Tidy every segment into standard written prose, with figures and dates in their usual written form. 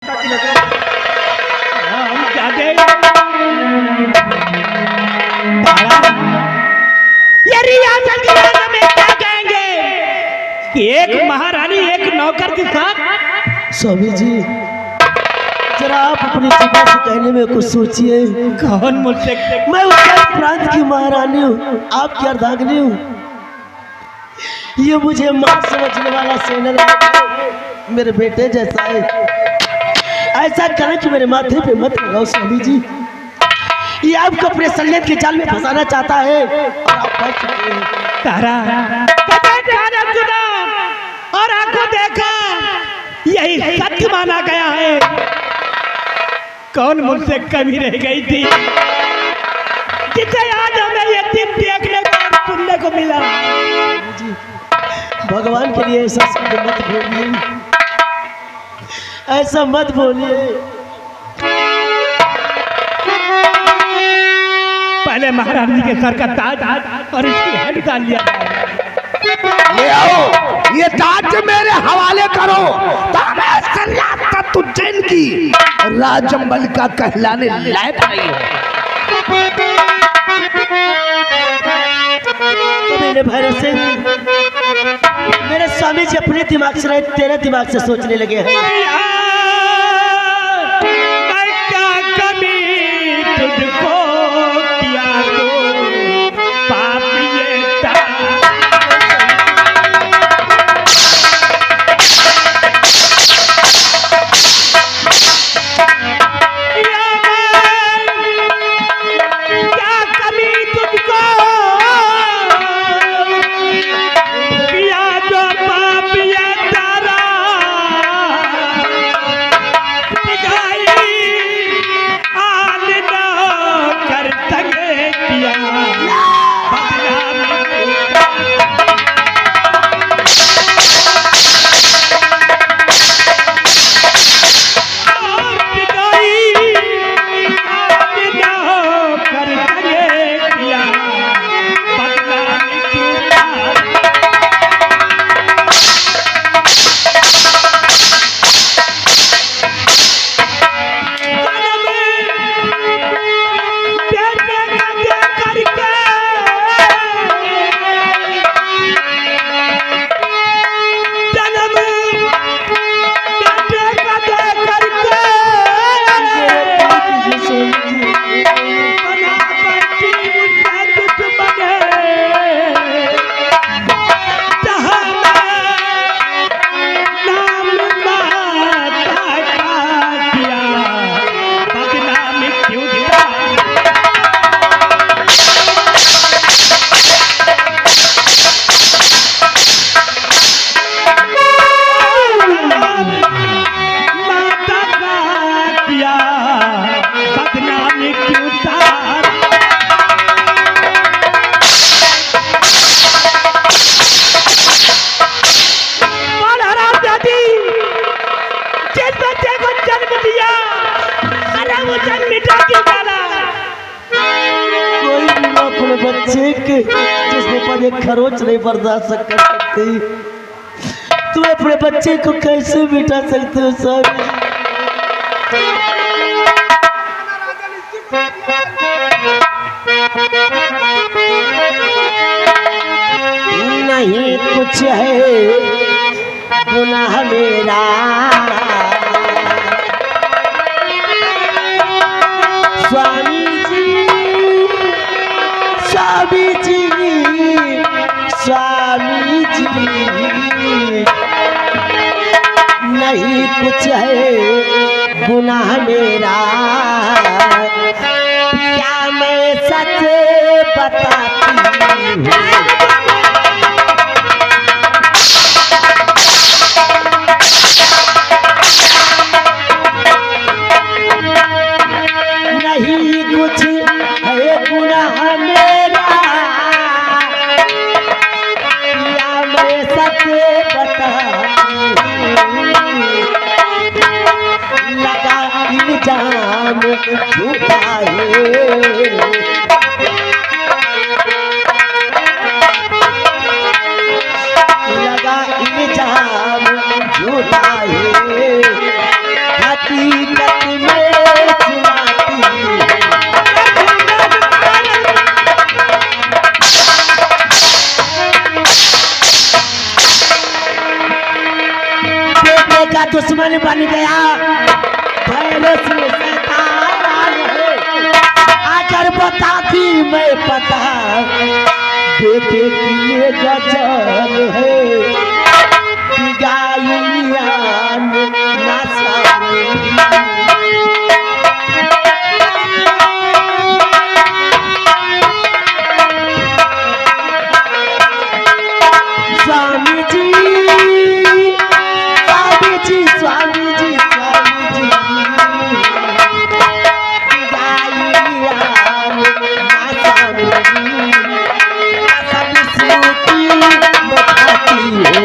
माता की नजर हम जाते ये रियासत के बारे में क्या कहेंगे कि एक महारानी एक नौकर के साथ। स्वामी जी जरा आप अपनी जुबान से कहने में कुछ सोचिए। कौन मुझसे? मैं उत्तर प्रांत की महारानी हूँ, आपकी अर्धांगिनी हूँ। ये मुझे मां समझने वाला सेनापति मेरे बेटे जैसा है। ऐसा करें कि मेरे माथे पे मत लगाओ स्वामी जी। ये आपको अपने षड्यंत्र के जाल में फंसाना चाहता है और आप फंस चुके हैं। तारा सुना और आंखों देखा, यही सत्य माना गया है। कौन मुझसे कमी रह गई थी जिसे आज हमें ये दिन देखने को और सुनने को मिला। जी भगवान के लिए ऐसा शब्द मत बोलिए, ऐसा मत बोलिए। पहले महारानी के सर का ताज और इसकी हेड उतार लिया जाए। ले आओ ये ताज मेरे हवाले करो, तो उज्जैन की राजमहल का कहलाने लायक नहीं हो। तो मेरे भैरव से मेरे स्वामी जी अपने दिमाग से नहीं तेरे दिमाग से सोचने लगे हैं। मैं क्या कमी तुझको किया तो पाप ये बच्चे के जिसके पर एक खरोच नहीं बर्दाश्त कर सकती, तुम अपने बच्चे को कैसे मिटा सकते हो सब? नहीं कुछ है गुनाह मेरा, स्वामी जी स्वामी जी स्वामी जी, नहीं कुछ है गुनाह मेरा, क्या मैं सच बताती हूँ? नहीं कुछ है गुनाह मेरा, या मैं सच बताती हूँ? लगा इल्जाम झूठा है, लगा इल्जाम झूठा है, हकी दुश्मन बन गया, भैरव से शैतान है। अगर बताती मैं पता, बेटे की ये गजल है, गायियान नशा स्वामी जी, स्वामी जी, स्वामी जी, स्वामी जी, गायियान नशा सब सूती बताती है।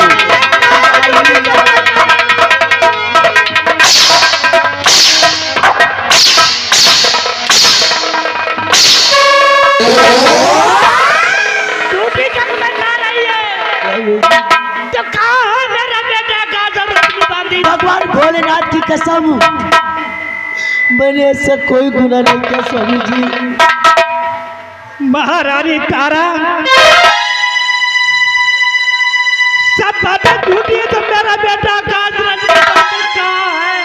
तो कहाँ है मेरा बेटा का जब रस्मी बांधी? भगवान भोलेनाथ की कसम, मैंने ऐसा कोई गुनाह नहीं किया स्वामी जी। महारानी तारा, सब बातें झूठी है, तो मेरा बेटा का रस्मी बांधी कहाँ है?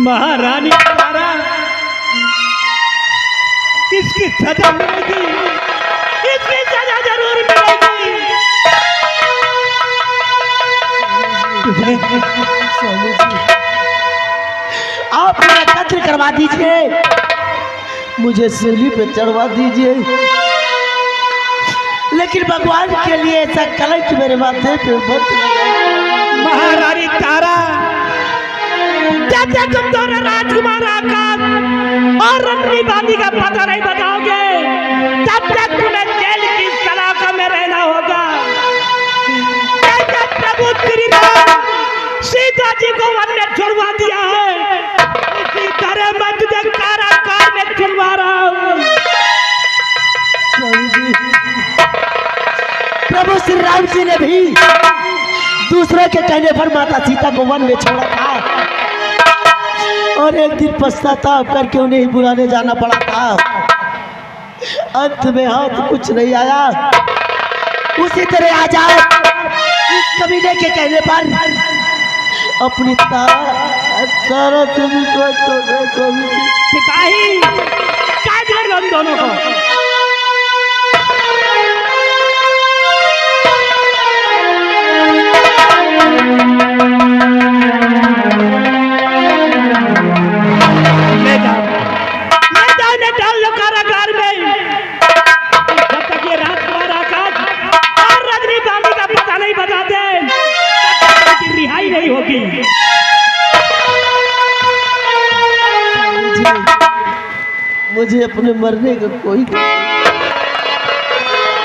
महारानी तारा, इसकी सजा मिलेगी, इसकी सजा जरूर मिलेगी। स्वामी जी, आप मेरा कत्ल करवा दीजिए, मुझे सूली पे चढ़वा दीजिए, लेकिन भगवान के लिए ऐसा कलंक मेरे माथे पे मत लगाइए। महारानी तारा, जब तक तुम दोनों राजकुमार आकाश और रत्नी बांधी का पता नहीं बताओगे, तब तक तुम्हें जेल की सलाखों में रहना होगा। जैसे प्रभु श्री राम सीता जी को वन में छुड़वा दिया है, उसी तरह मैं तुझे कारागार में छुड़वा रहा हूँ। स्वामी जी, प्रभु श्री राम जी ने भी दूसरे के कहने पर माता सीता को वन में छोड़ा था, और एक दिन पश्चाताप करके उन्हें ही बुलाने जाना पड़ा था। अंत में हाथ कुछ नहीं आया। उसी तरह आजाद इस कबीले के कहने पर अपनी तारा से भी सिपाही, कैद कर लो उन दोनों को। ले डाल लो कारागार में। जब तक ये राजकुमार आकाश और रजनी बांधी का पता नहीं बताते, तब तक उनकी रिहाई नहीं होगी। मुझे अपने मरने का कोई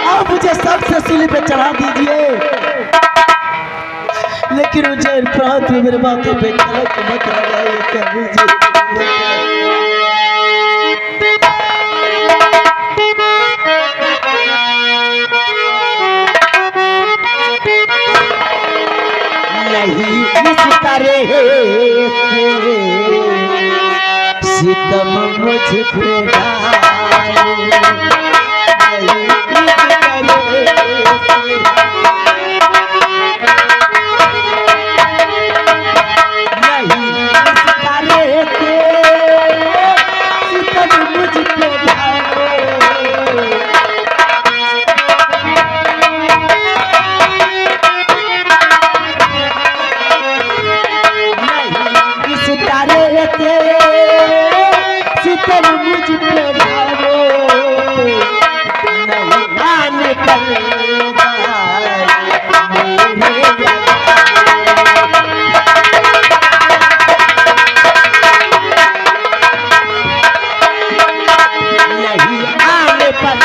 आप मुझे सबसे सूली पे चढ़ा दीजिए, लेकिन उज्जैन प्रांत में मेरे माथे पे कलंक मत लगाइए स्वामी जी। नहीं इस तरह सितम मुझ पे डालो, नहीं इस सितम मुझ पे डालो। सितम मुझ पे डालो, नहीं आने पर नहीं आने पर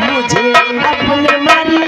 मुझे अपने मरी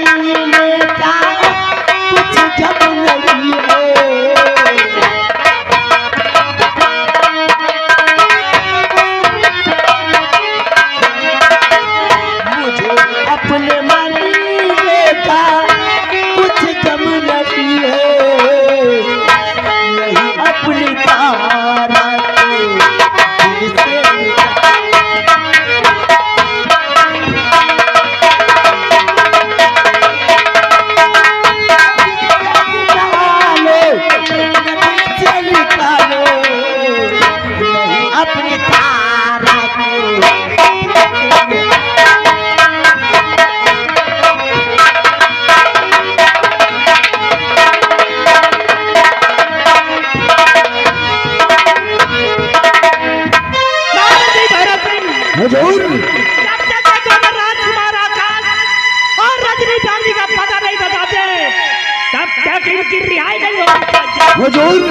हुजूर जब तक ये दोनों राजकुमार आकाश और रजनी गांधी का पता नहीं बताते तब तक इनकी रिहाई नहीं होगी। हुजूर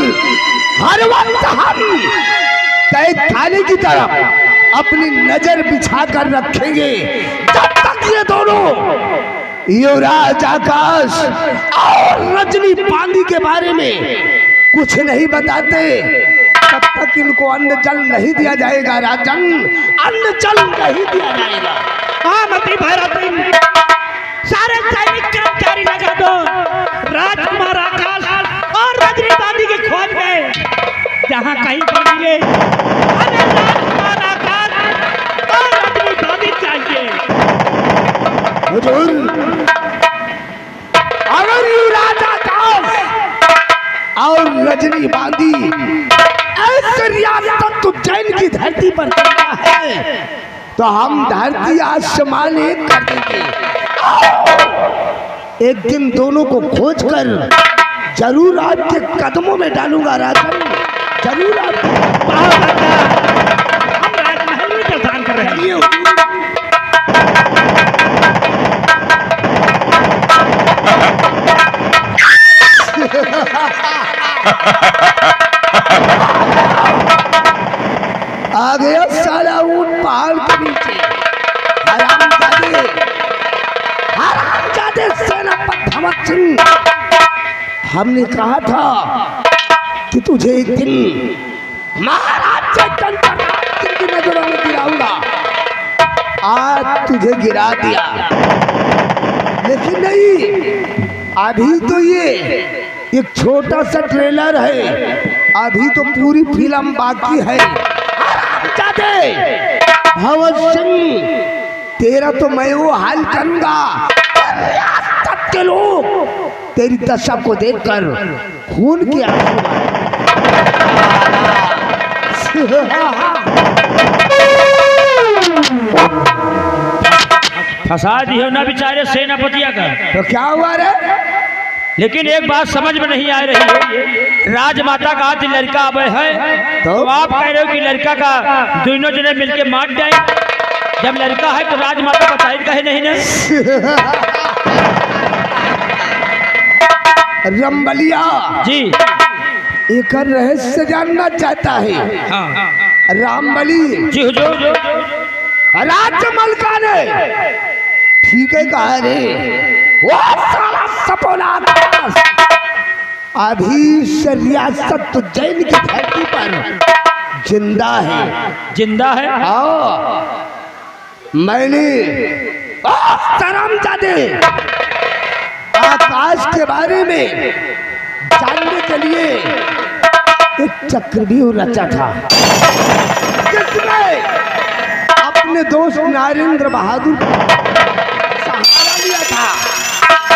हर वक्त हम कैद खाने की तरफ अपनी नजर बिछा कर रखेंगे जब तक ये दोनों युवराज आकाश और रजनी पानी के बारे में कुछ नहीं बताते तब तक इनको अन्न जल नहीं दिया जाएगा राजन, अन्न जल नहीं दिया जाएगा। हाँ मंत्री भैरव सिंह, सारे सैनिक कर्मचारी लगा दो राजकुमार आकाश और रजनी गांधी की खोज में। जहाँ कहीं पर मिले हमें राजकुमार आकाश और रजनी गांधी चाहिए। हुजूर अगर युवराज आकाश और रजनी बांदी ऐसे रियासत उज्जैन की धरती पर करता है तो हम धरती आसमान एक कर देंगे। एक दिन दोनों को खोज कर जरूर आपके कदमों में डालूंगा राजन, जरूर आप। बहुत अच्छा, हम राजमहल में जलसान कर रहे हैं। आ गया साला ऊंट पहाड़ के नीचे। हरामजादे, हरामजादे सेनापति भगत सिंह, हमने कहा था कि तुझे एक दिन महाराज चंद्रनाथ सिंह की नजरों में गिराऊंगा। आज तुझे गिरा दिया, लेकिन नहीं, अभी तो ये एक छोटा सा ट्रेलर है, अभी तो पूरी फिल्म बाकी है। भगत सिंह, तेरा तो मैं वो हाल करूंगा रियासत के लोग तेरी दशा को देखकर खून के आंसू फंसा दियो ना बेचारे सेनापतिया का। तो क्या हुआ रे? लेकिन एक बात समझ में नहीं आ रही है, राजमाता का हाथ लड़का अब है तो आप कह रहे हो कि लड़का का दोनों जने मिलके मार जाए। जब लड़का है तो राजमाता बताई कहे नहीं ना। रंबलिया जी एक रहस्य जानना चाहता है। हाँ रामबली जी हुजूर। राजमलका ने ठीक है कहा रे, वो साला सपोला अभी से रियासत उज्जैन की धरती पर जिंदा है। जिंदा है? मैंने हरामजादे आकाश के बारे में जानने के लिए एक चक्रव्यूह रचा था, जिसमें अपने दोस्त नरेंद्र बहादुर सहारा लिया था।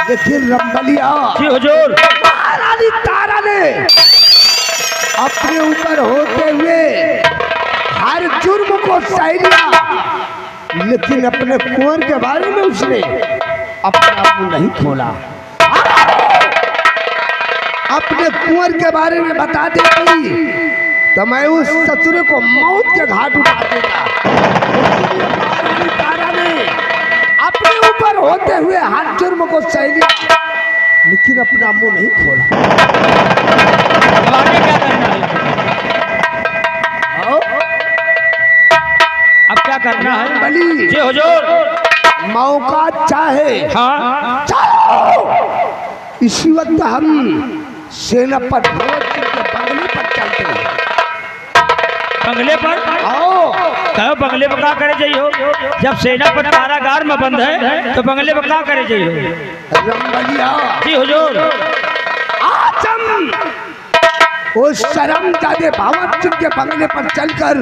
लेकिन रंबलिया जी हुजूर, महारानी तारा ने अपने ऊपर होते हुए हर जुर्म को सह लिया, लेकिन अपने कुंवर के बारे में उसने अपना मुंह नहीं खोला। अपने कुंवर के बारे में बता देती तो मैं उस ससुर को मौत के घाट उठा देता। महारानी तारा ने अपने ऊपर होते हुए हर जुर्म को सह लिया, लेकिन अपना मुंह नहीं खोला। अब आगे क्या करना है? अब क्या करना है? बली जी हुजूर। मौका चाहे हाँ चलो, इसी वक्त हम सेनापति भगत सिंह के बंगले पर चलते हैं। बंगले पर? आओ। कहो बंगले पर क्या करे जाइयो? जब सेनापति कारागार में बंद है तो बंगले पर क्या करे जाइयो? रंबलिया जी हुजूर। आज हम उस शर्मजादे भगत सिंह के बंगले पर चलकर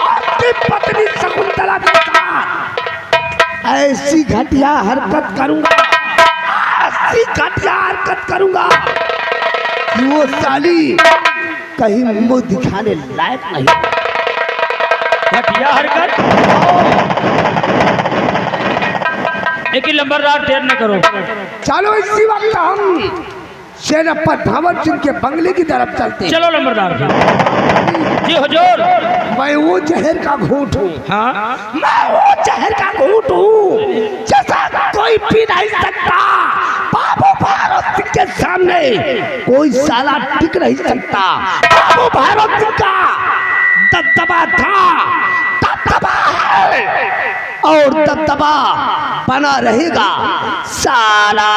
अपनी पत्नी शकुंतला के साथ ऐसी घटिया हरकत करूंगा, ऐसी घटिया हरकत करूंगा कि वो साली कहीं मुंह दिखाने लायक नहीं। घटिया हरकत? लेकिन लंबरदार देर न करो। चलो इसी वक्त हम सेनापति भगत सिंह के बंगले की तरफ चलते हैं। चलो लंबरदार। जी हुजूर। मैं वो जहर का घूंट हूँ। हाँ मैं वो जहर का घूंट हूँ जैसा कोई पी नहीं सकता। बाबू भैरव सिंह के सामने कोई साला टिक नहीं सकता। बाबू भैरव सिंह का दबदबा था, दबदबा है और दबदबा बना रहेगा साला।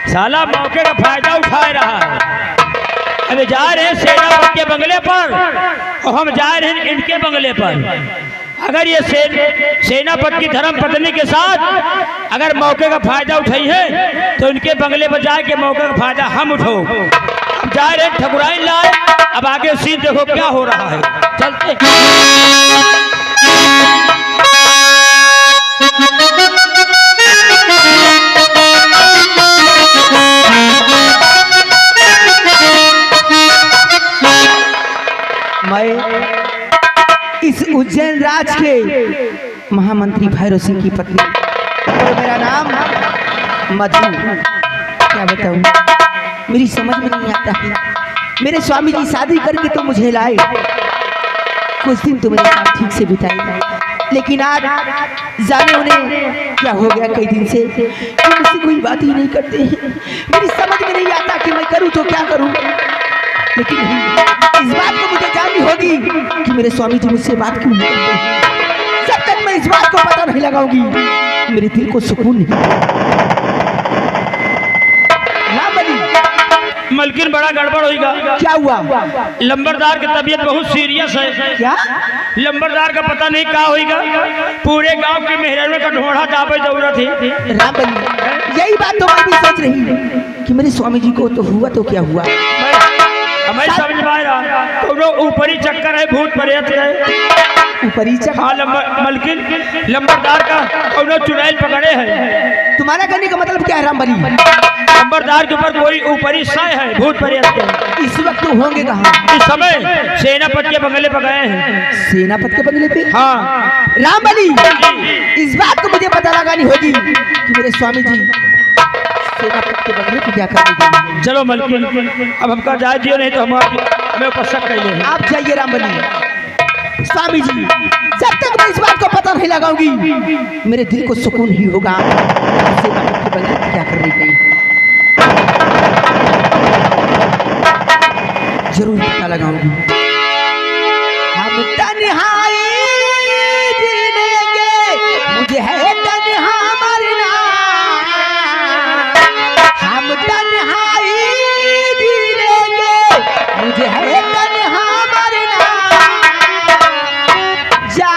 साला मौके का फायदा उठा रहा है। अभी जा रहे हैं सेनापति के बंगले पर और हम जा रहे हैं इनके बंगले पर। अगर ये सेनापति की धर्म पत्नी के साथ अगर मौके का फायदा उठाई है तो इनके बंगले पर जाके मौके का फायदा हम उठो। अब जा रहे हैं ठकुराइन लाल। अब आगे सीन देखो क्या हो रहा है। चलते मैं इस उज्जैन राज के महामंत्री भैरव सिंह की पत्नी और मेरा नाम मधु। क्या बताऊं, मेरी समझ में नहीं आता है। मेरे स्वामी जी शादी करके तो मुझे लाए, कुछ दिन तो मेरे साथ ठीक से बिताए, लेकिन आज जाने उन्हें क्या हो गया कई दिन से कि मुझसे कोई बात ही नहीं करते हैं। मेरी समझ में नहीं आता कि मैं करूं तो क्या करूं, लेकिन इस बात को मुझे जाननी होगी कि मेरे स्वामी जी मुझसे बात क्यों नहीं करते हैं। जब तक मैं इस बात को पता नहीं लगाऊंगी मेरे दिल को सुकून नहीं। मलकिन बड़ा गड़बड़ होगा। क्या हुआ? लंबरदार की तबीयत बहुत सीरियस है। क्या? लंबरदार का पता नहीं क्या होगा। पूरे गांव के मेहरानों का ढोढ़ा दाबे जरूरत है। राम बली, यही बात तो मैं भी सोच रही हूँ कि मेरे स्वामी जी को तो हुआ तो क्या हुआ। मैं समझ में आया तो ऊपरी चक्कर है, भूत प्रेत है। ऊपरी चक्कर? हाँ मलकिन लंबरदार का और चुड़ैल पकड़े हैं। तुम्हारा कहने का मतलब क्या है राम बली? लंबरदार के ऊपर कोई ऊपरी साय है, भूत प्रेत के। इस वक्त तो होंगे कहाँ? इस समय सेनापति के बंगले पर गए हैं। सेनापति के बंगले पे? हाँ राम बली, इस बात को मुझे पता लगानी होगी कि मेरे स्वामी जी सेनापति के बंगले पे क्या करने। चलो मलकिन, अब हमका जाए दियो, नहीं तो हमें ऊपर शक कर ले। आप जाइए राम बली। स्वामी जी, जब तक मैं इस बात को पता नहीं लगाऊंगी मेरे दिल को सुकून ही होगा। सेनापति के बंगले पे क्या कर रही गई, जरूर पता लगाऊंगी। हम तन्हाई जीनेंगे, मुझे है तन्हा मरना। हम तन्हाई जीनेंगे, मुझे है तन्हा मरना। जा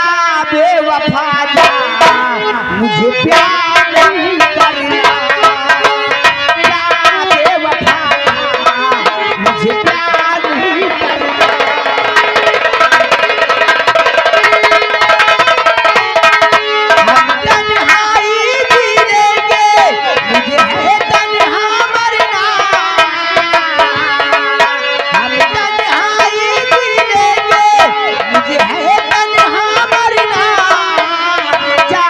बेवफा जा, मुझे प्यार नहीं करना। जा बेवफा जा, मुझे प्यार नहीं करना। हम तन्हाई जीनेंगे, मुझे है तन्हा मरना। हम तन्हाई जीनेंगे, मुझे है तन्हा मरना। जा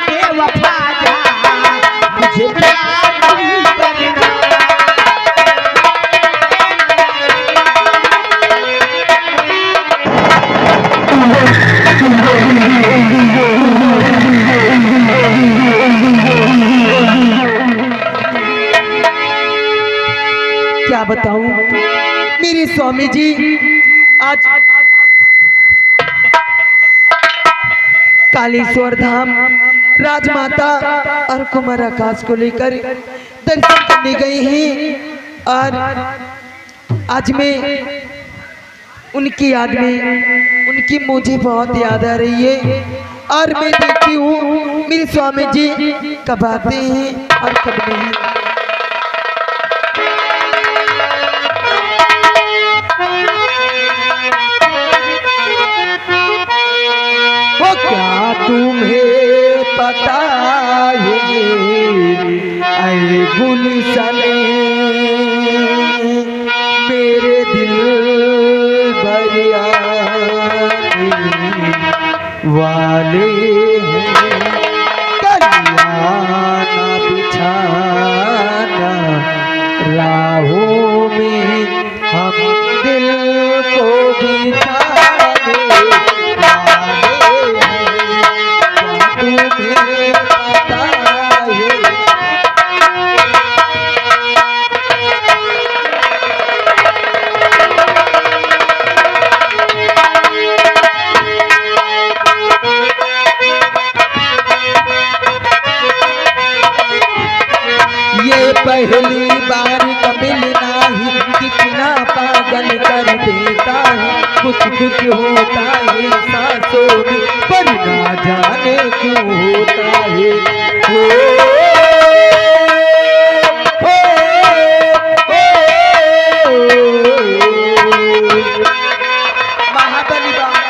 बेवफा जा, मुझे प्यार नहीं करना। क्या बताऊं मेरे स्वामी जी आज कालेश्वर धाम राजमाता और कुमार आकाश को लेकर दर्शन करने गए हैं। और आज मैं उनकी याद में, उनकी मुझे बहुत याद आ रही है। और मैं देखती हूँ मेरे स्वामी जी कब आते हैं और कब नहीं। वो क्या तुम्हें पता है ऐ गुलशने, मेरे दिल बरियाने वाले हैं। कलियां ना बिछा में हम दिल को बिछाने वाले हैं, क्या तुम्हें पता है? ये पहली बार मिलना ही कितना पागल कर देता है, कुछ कुछ होता है सांसों में पर ना जाने क्यों होता है। महाबली बाबा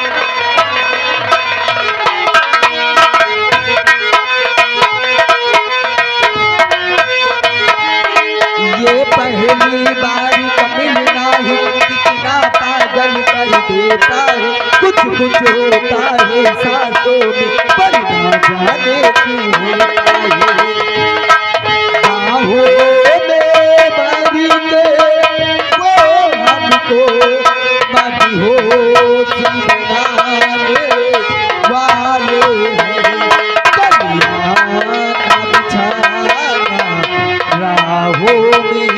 ये पहली बार मिलना ही कितना पागल कर देता है, कुछ कुछ होता है सांसों में पर ना जाने क्यों होता है। बाहों में भर के वो हमको मदहोश बनाने वाले हैं, कलियां का बिछाना राहों में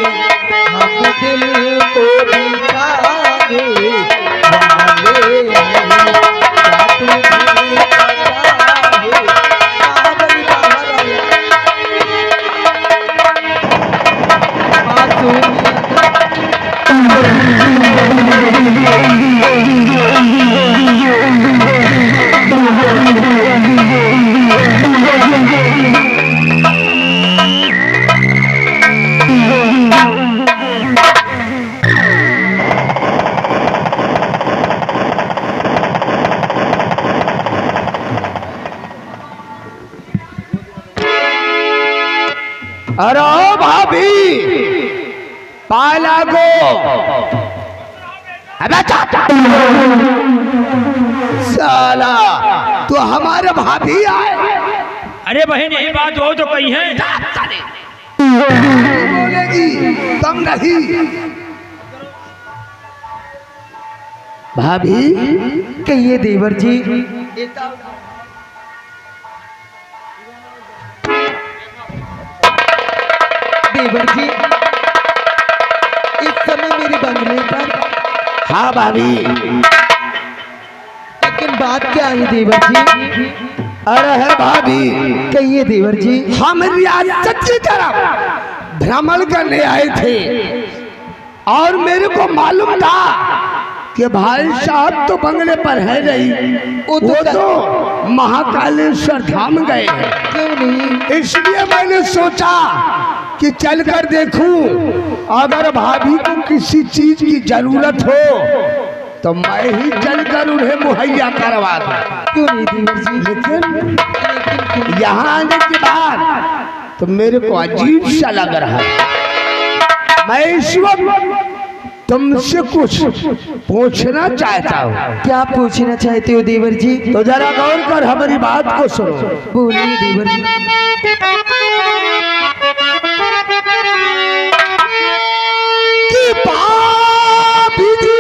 हम दिल को बिछाने वाले हैं, क्या तुम्हें पता है? महाबली बाहर आया, मासूमियत अरे ओ भाभी पाला गो। अबे चाचा साला तो हमारे भाभी आए। अरे बहन यही बात हो तो कही है। बोलेगी तुम नहीं। भाभी कहिए देवर जी। देवर जी इस समय मेरे बंगले पर। हाँ भाभी। लेकिन बात क्या है देवर जी? अरे है भाभी कहिए देवर जी। हम रियासत की तरफ भ्रमण करने आए थे और मेरे को मालूम था कि भाई साहब तो बंगले पर है नहीं, वो तो महाकालेश्वर धाम गए हैं। क्यों नहीं? इसलिए मैंने सोचा कि चलकर देखूं, अगर भाभी को किसी चीज की जरूरत हो तो मैं ही चलकर उन्हें मुहैया करवा दूं। क्यों नहीं देवर जी? लेकिन यहाँ आने के बाद तो मेरे को अजीब सा लग रहा है। मैं इस वक्त तुमसे कुछ पूछना चाहता हूँ। क्या पूछना चाहते हो देवर जी? तो जरा गौर कर हमारी बात को सुनो। बोलिए देवर जी। कि भाभी जी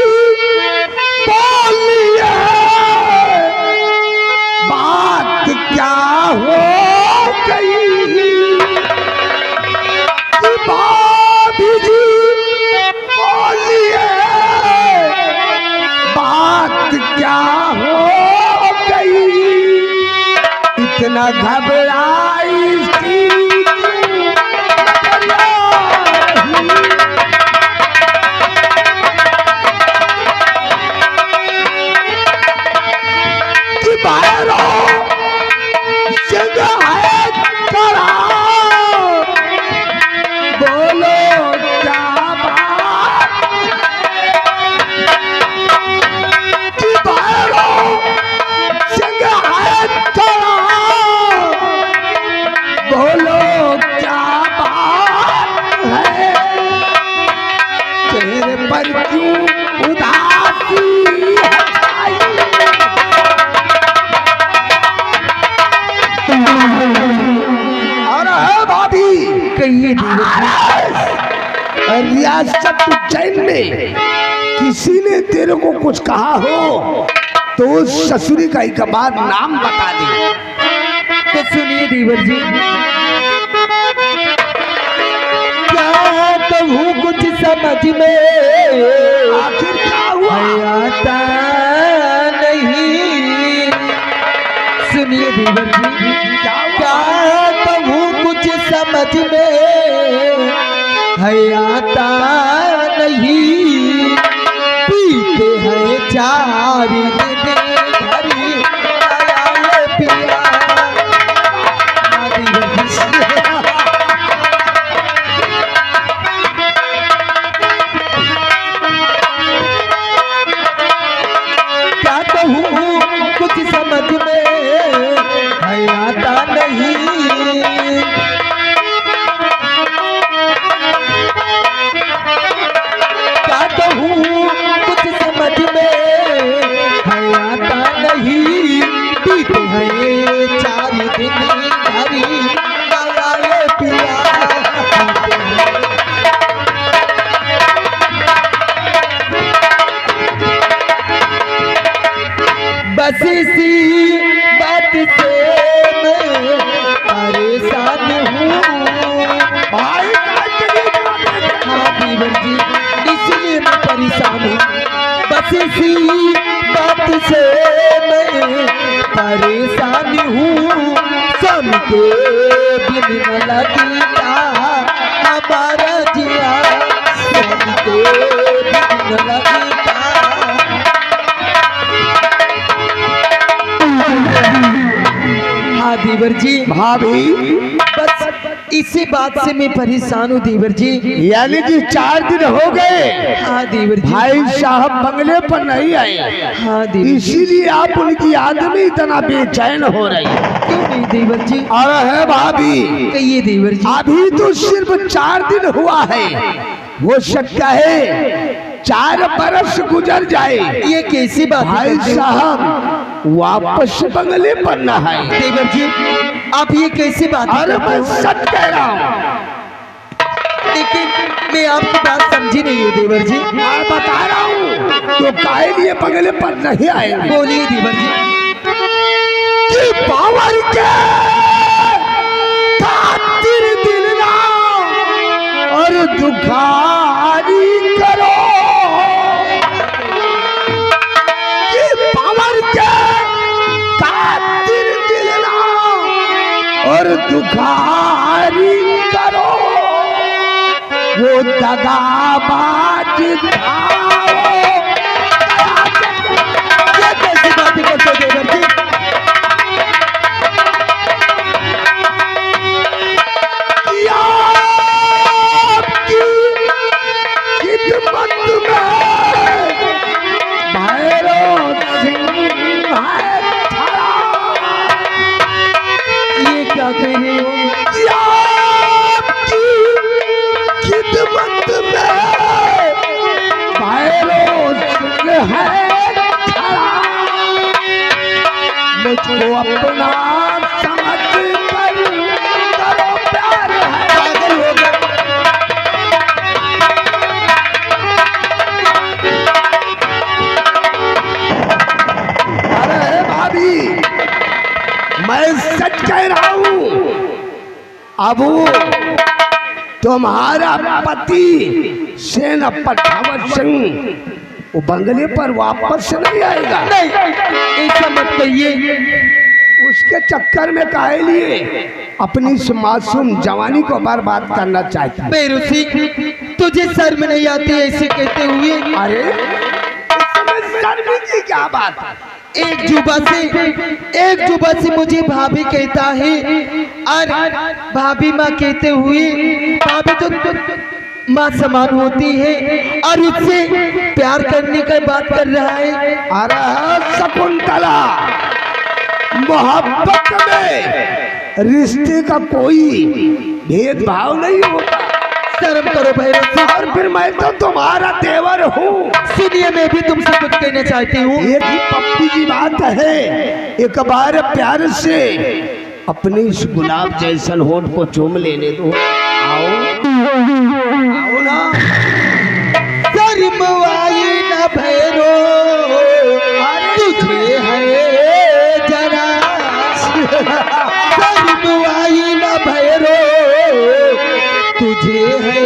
बोलिए बात क्या हो गई। कि भाभी जी बोलिए बात क्या हो गई। इतना घबराई थी कि बाहरो जगह है करा। बोलो क्या बात कि बाहरो जगह है करा। बोलो क्या बात है। चेहरे पर क्यों उदासी है। और है भाभी कहिए देवर जी। रियासत उज्जैन में किसी ने तेरे को कुछ कहा हो तो ससुरी का एक बार नाम बता दे। तो सुनिए देवर जी, क्या कहूँ कुछ समझ में आखिर क्या हुआ? आता नहीं। सुनिए देवर जी, क्या कहूँ कुछ समझ में आता नहीं। पीते हैं 4 दिन भरी आया पिया। हाँ देवर जी, क्या कहूँ कुछ समझ में आता नहीं। क्या कहूँ कुछ समझ में आता नहीं। पीते हैं 4 दिन भरी आया पिया। पीते हैं बस इसी बात से मैं परेशान हूँ। भाई हाँ देवर जी, इसलिए मैं परेशान हूँ। बस इसी बात से मैं परेशान हूँ। शाम के बिन न लगता हमारा जिया। शाम के बिन न लगता। हाँ देवर जी, भाभी, बस इसी बात से मैं परेशान हूँ देवर जी। यानी कि 4 दिन हो गए हाँ देवर जी, भाई साहब बंगले पर नहीं आए, हाँ देवर जी। इसीलिए आप उनकी याद में इतना बेचैन हो रही। क्यों नहीं देवर जी? और है भाभी, कहिए देवर जी। अभी तो सिर्फ 4 दिन हुआ है, हो सकता है 4 बरस गुजर जाए। ये कैसी बात है भाई करते हो? साहब वापस बंगले पर न आए। देवर जी, आप ये कैसी बात अरे करते मैं हो? सच कह रहा हूँ, लेकिन मैं आपकी बात समझी नहीं हूँ देवर जी। मैं बता रहा हूँ तो काहे लिए बंगले पर नहीं आएंगे? बोलिए देवर जी। कि पावर के खातिर दिल ना और दुखारी करो। कि पावर के खातिर दिल ना और दुखारी करो। वो दगाबाज था ये कैसी बातें करते हो देवर जी? ये क्या कह रहे हो? मुझको अपना समझ कर करो प्यार है। पागल हो गए। अरे भाभी, मैं सच कह रहा हूँ, अब तुम्हारा पति सेनापति भगत सिंह वो बंगले पर वापस नहीं आएगा। नहीं, ऐसा मत कहिए। उसके चक्कर में काहे लिए अपनी इस मासूम जवानी को बर्बाद करना चाहती है? बेरुसी, तुझे शर्म नहीं आती ऐसे कहते हुए? अरे इसमें शर्म की क्या बात है? एक जुबा से मुझे भाभी कहता है और भाभी माँ कहते हुए, भाभी तो माँ समान होती है और उससे प्यार करने का बात कर रहा है। अरे शकुंतला, मोहब्बत में रिश्ते का कोई भेदभाव नहीं होता। शर्म करो भैरव सिंह। और फिर मैं तो तुम्हारा देवर हूँ। सुनिए, मैं भी तुमसे कुछ कहना चाहती हूँ। एक ही पप्पी की बात है, एक बार प्यार से अपने इस गुलाब जैसन होठ को चूम लेने दो। आओ आओ ना। भैरो तुझे है जरा शर्मवाई न भैरो तुझे है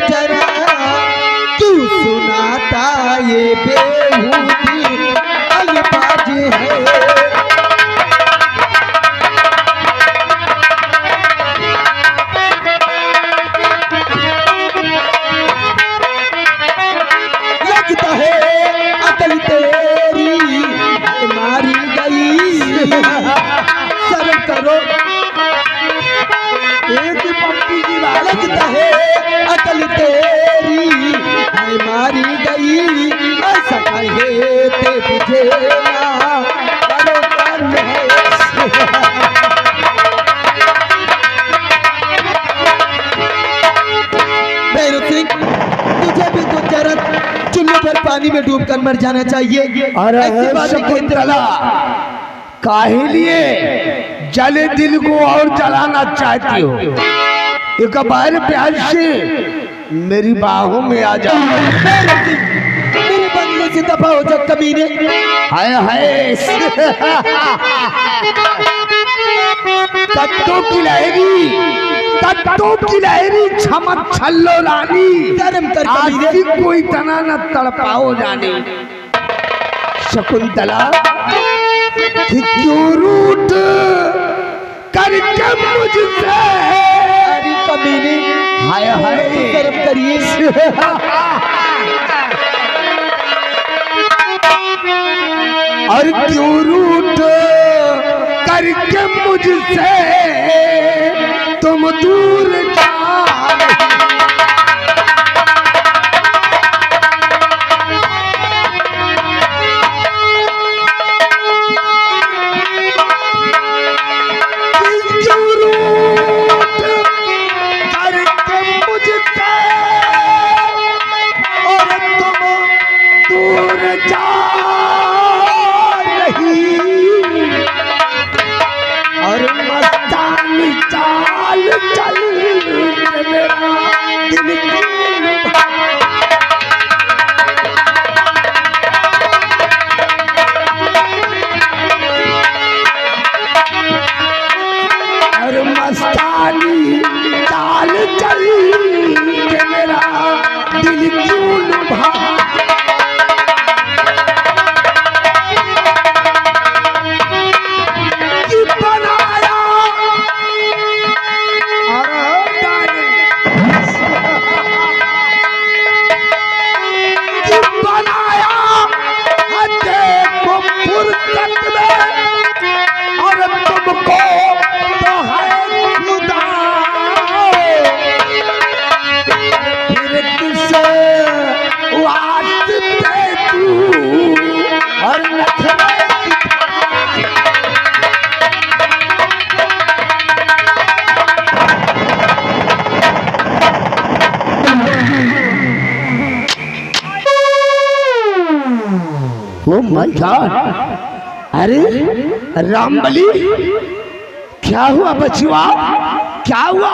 जरा क्यों सुनाता ये बेहूदी अल्फाज है। लगता है अकल तेरी मारी गई शर्म करो एक पप्पी की बात लगता है अकल तेरी मारी गई ऐसा कहे ते तुझे ना करो कर है। भैरव सिंह तुझे भी तो जरूरत चुल्लू पर पानी में डूबकर मर जाना चाहिए। अरे ऐसी बातें कहते शकुंतला काहे लिए जले दिल को और जलाना चाहती हो? एक बार प्यार से मेरी बाहों में आ जा। भैरव सिंह मेरे बंगले से दफा हो जा कमीने। हाय हाय तत्तों की लहरी छमक छल्लो रानी शर्म कर कमीने। आशिक को इतना न तड़पाओ जाने। शकुंतला कि क्यों रूठ करके मुझसे अरे कमीने हाय हाय शर्म करिए। और क्यों रूठ करके मुझसे तुम दूर जा क्यों रूठ करके मुझसे और तुम दूर जा और मस्तानी चाल चल मेरा दिल और मस्तानी चाल चल मेरा दिल क्यों लुभा। ओ माय गॉड, अरे रामबली क्या हुआ बचुआ, क्या हुआ?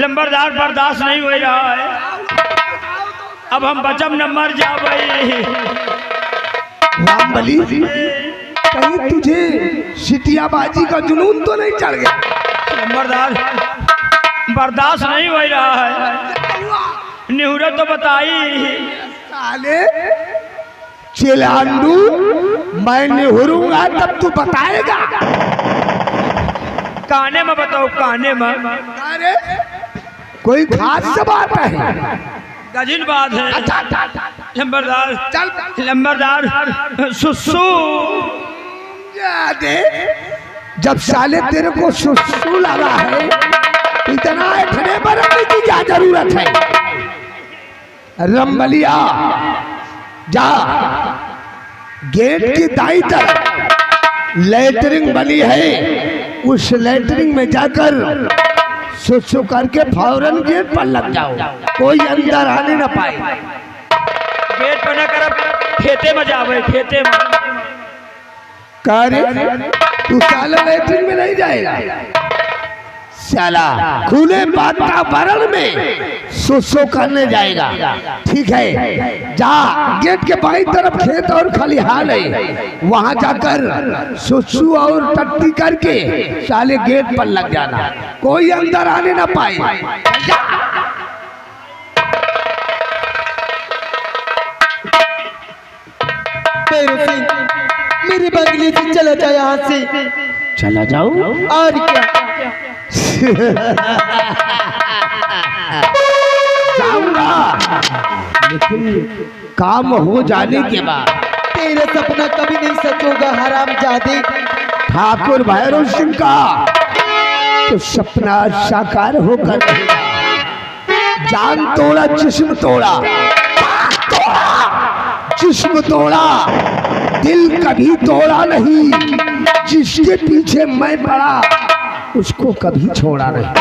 लंबरदार बर्दाश्त नहीं हो रहा है, अब हम बचम न मर जावे। रामबली कहीं तुझे सिटियाबाजी का जुनून तो नहीं चढ़ गया? लंबरदार बर्दाश्त नहीं हो रहा है, निहुरत तो बताई। साले चिलांडू, मैं निहुरूंगा तब तू बताएगा। काने में बताओ, काने में। अरे कोई खास बात है? गजिन बात है। लंबरदार चल लंबरदार सुसु दे, जब साले तेरे को सुसु लगा है इतना ठंडे बरतने की क्या जरूरत है? रंबलिया जा, गेट की दाई तरफ लेटरिंग बनी है, उस लेटरिंग में जाकर सुसु करके फौरन गेट पर लग जाओ, कोई अंदर आने न पाए। गेट पर न कर, खेते में जावे, खेते में। करे तू साला लेटरिन में नहीं जाएगा, साला खुले वातावरण में सुसु करने जाएगा। ठीक है, जा गेट के बाईं तरफ खेत और खलिहान है, वहां जाकर सुसु और टट्टी करके साले गेट पर लग जाना, कोई अंदर आने ना पाए। जा। भैरव सिंह, मेरे बंगले से चला जाए यहाँ से। चला जाओ और क्या? जाऊंगा, लेकिन काम हो जाने के बाद। तेरा सपना कभी नहीं सच होगा हरामजादे। ठाकुर भैरव सिंह का तो सपना साकार होकर रहेगा। जान तोड़ा, जिस्म तोड़ा, जिस्म तोड़ा, दिल कभी तोड़ा नहीं। जिसके पीछे मैं पड़ा उसको कभी छोड़ा नहीं।